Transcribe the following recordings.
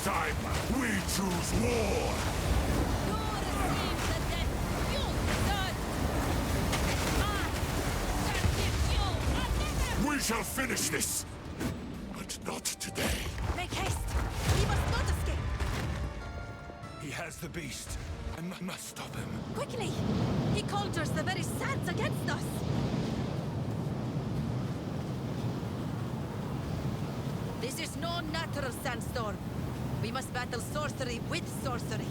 time, we choose war! You receive the death you deserve! I shall give you another! We shall finish this! But not today. Make haste! We must not escape! He has the beast. I must stop him. Quickly! He conjures the very sands against us! This is no natural sandstorm. We must battle sorcery with sorcery.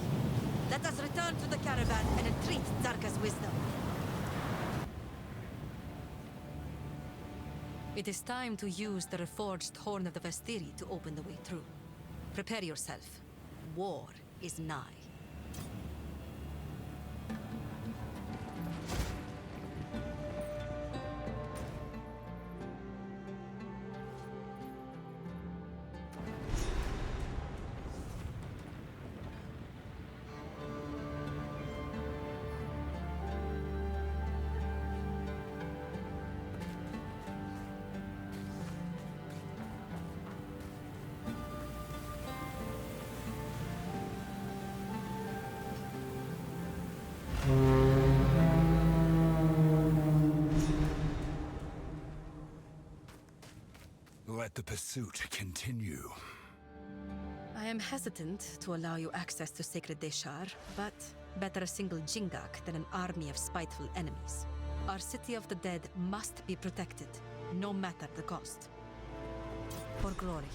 Let us return to the caravan and entreat Zarka's wisdom. It is time to use the reforged horn of the Vastiri to open the way through. Prepare yourself. War is nigh. Let the pursuit continue. I am hesitant to allow you access to Sacred Deshar, but better a single Jingak than an army of spiteful enemies. Our city of the dead must be protected, no matter the cost. For glory.